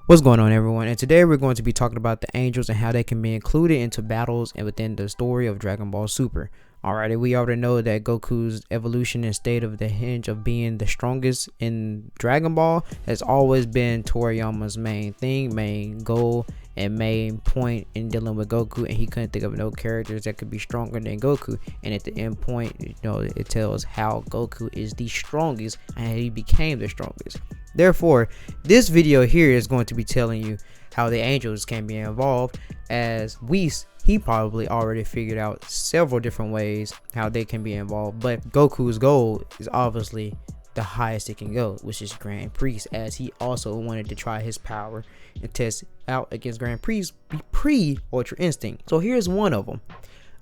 What's going on, everyone? And today we're going to be talking about the angels and how they can be included into battles and within the story of Dragon Ball Super. Alrighty, we already know that Goku's evolution and state of the hinge of being the strongest in Dragon Ball has always been Toriyama's main thing, main goal, and main point in dealing with Goku, and he couldn't think of no characters that could be stronger than Goku. And at the end point, it tells how Goku is the strongest and he became the strongest. Therefore, this video here is going to be telling you how the angels can be involved, as Whis, he probably already figured out several different ways how they can be involved, but Goku's goal is obviously the highest it can go, which is Grand Priest, as he also wanted to try his power and test out against Grand Priest pre-Ultra Instinct. So here's one of them.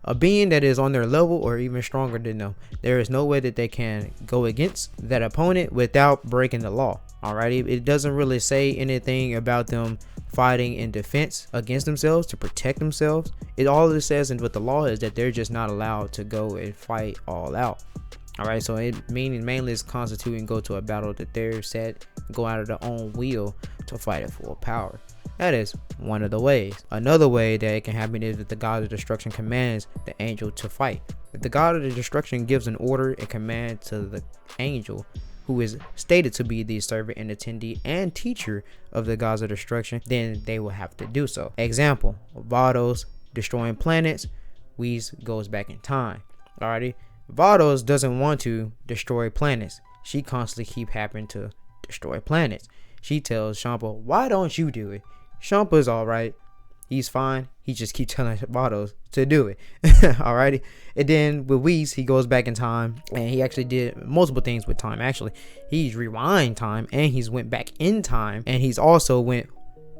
A being that is on their level or even stronger than them. There is no way that they can go against that opponent without breaking the law. Alrighty, it doesn't really say anything about them fighting in defense against themselves to protect themselves. All it says with the law is that they're just not allowed to go and fight all out. Alright, so it mainly is constituting go to a battle that they're set, go out of their own will to fight at full power. That is one of the ways. Another way that it can happen is that the God of Destruction commands the angel to fight. If the God of the Destruction gives an order and command to the angel, who is stated to be the servant and attendee and teacher of the gods of destruction, then they will have to do so. Example, Vados destroying planets, Whis goes back in time. Alrighty, Vados doesn't want to destroy planets. She constantly keep having to destroy planets. She tells Champa, why don't you do it? Champa's alright, he's fine, he just keeps telling Vados to do it. Alrighty, and then with Whis, he goes back in time, and he actually did multiple things with time. Actually, he's rewind time, and he's went back in time, and he's also went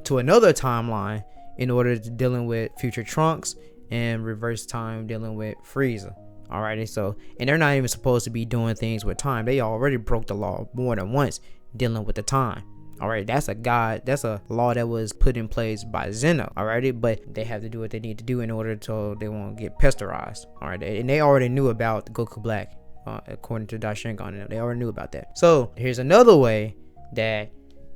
to another timeline in order to dealing with future Trunks, and reverse time dealing with Pharjra. Alrighty, so, and they're not even supposed to be doing things with time. They already broke the law more than once dealing with the time. Alright, that's a law that was put in place by Zeno. Alrighty, but they have to do what they need to do in order so they won't get pesterized. Alright, and they already knew about Goku Black, according to Daishinkan. They already knew about that. So here's another way that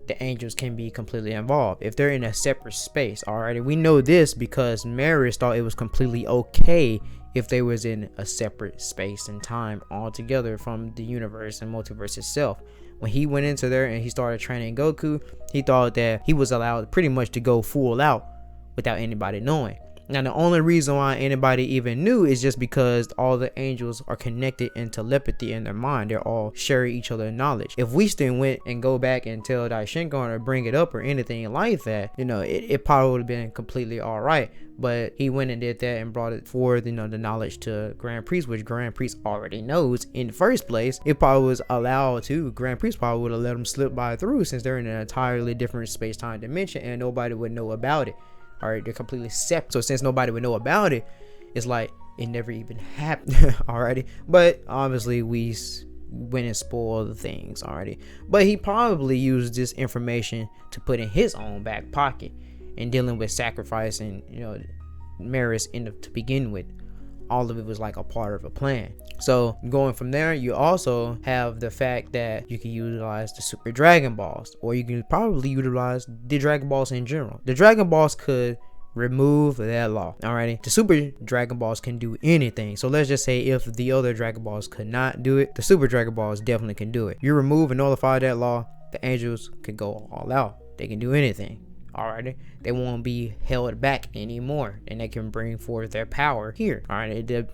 the angels can be completely involved if they're in a separate space. Alrighty, we know this because Maris thought it was completely okay if they was in a separate space and time altogether from the universe and multiverse itself. When he went into there and he started training Goku, he thought that he was allowed pretty much to go full out without anybody knowing. Now, the only reason why anybody even knew is just because all the angels are connected in telepathy in their mind. They're all sharing each other's knowledge. If we still went and go back and tell Daishinkan or bring it up or anything like that, it probably would have been completely all right. But he went and did that and brought it forward, the knowledge to Grand Priest, which Grand Priest already knows in the first place. It probably was allowed to. Grand Priest probably would have let him slip by through, since they're in an entirely different space-time dimension and nobody would know about it. Alright, they're completely separate. So since nobody would know about it, it's like it never even happened. Alrighty, but obviously we went and spoiled the things already. But he probably used this information to put in his own back pocket and dealing with sacrifice and Maris to begin with. All of it was like a part of a plan. So going from there, you also have the fact that you can utilize the Super Dragon Balls, or you can probably utilize the Dragon Balls in general. The Dragon Balls could remove that law. Alrighty, the Super Dragon Balls can do anything. So let's just say if the other Dragon Balls could not do it, the Super Dragon Balls definitely can do it. You remove and nullify that law, the angels could go all out. They can do anything. Alrighty, they won't be held back anymore, and they can bring forth their power here. Alright, the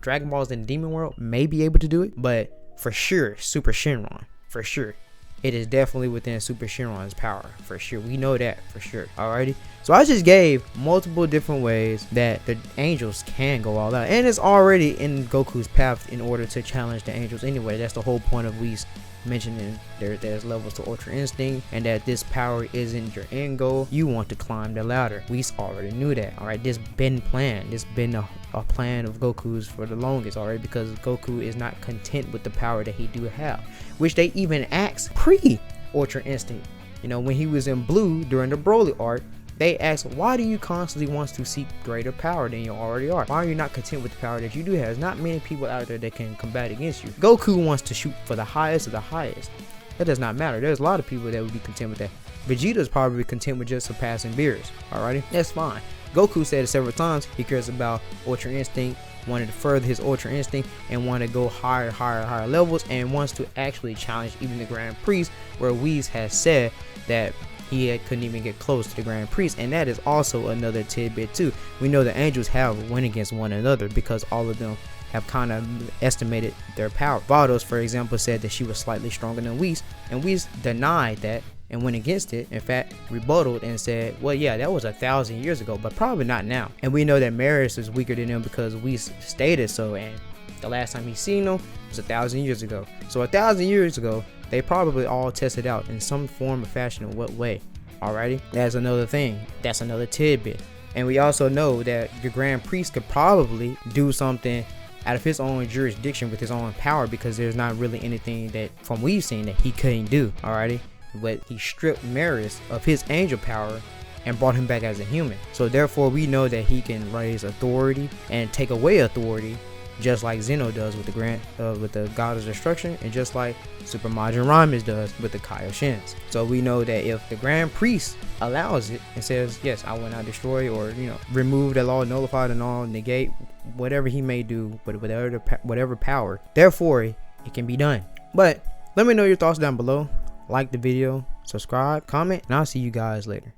Dragon Balls in the Demon World may be able to do it, but for sure, Super Shenron, for sure, it is definitely within Super Shenron's power, for sure. We know that for sure. Alrighty, so I just gave multiple different ways that the angels can go all out, and it's already in Goku's path in order to challenge the angels anyway. That's the whole point of Whis mentioning there's levels to Ultra Instinct, and that this power isn't your end goal. You want to climb the ladder. Whis already knew that. Alright, this been planned. This been a plan of Goku's for the longest. Alright, because Goku is not content with the power that he do have, which they even asked pre Ultra Instinct. When he was in Blue during the Broly arc, they ask, why do you constantly want to seek greater power than you already are? Why are you not content with the power that you do have? There's not many people out there that can combat against you. Goku wants to shoot for the highest of the highest. That does not matter. There's a lot of people that would be content with that. Vegeta's probably content with just surpassing Beerus. Alrighty, that's fine. Goku said it several times, he cares about Ultra Instinct, wanted to further his Ultra Instinct, and wanted to go higher levels, and wants to actually challenge even the Grand Priest, where Whis has said that he couldn't even get close to the Grand Priest. And that is also another tidbit too. We know the angels have went against one another because all of them have kind of estimated their power. Vados, for example, said that she was slightly stronger than Whis, and Whis denied that and went against it. In fact, rebutted and said, well, yeah, that was 1,000 years ago, but probably not now. And we know that Marius is weaker than him because Whis stated so, and the last time he seen him was 1,000 years ago. So 1,000 years ago, they probably all tested out in some form or fashion. In what way? Alrighty, that's another thing. That's another tidbit. And we also know that the Grand Priest could probably do something out of his own jurisdiction with his own power, because there's not really anything that from we've seen that he couldn't do. Alrighty, but he stripped Marius of his angel power and brought him back as a human. So therefore we know that he can raise authority and take away authority, just like Zeno does with the God of Destruction, and just like Super Majin Ramos does with the Kaioshins. So we know that if the Grand Priest allows it and says, yes, I will not destroy, or remove the law, nullify the law, negate whatever he may do, but whatever power, therefore it can be done. But let me know your thoughts down below. Like the video, subscribe, comment, and I'll see you guys later.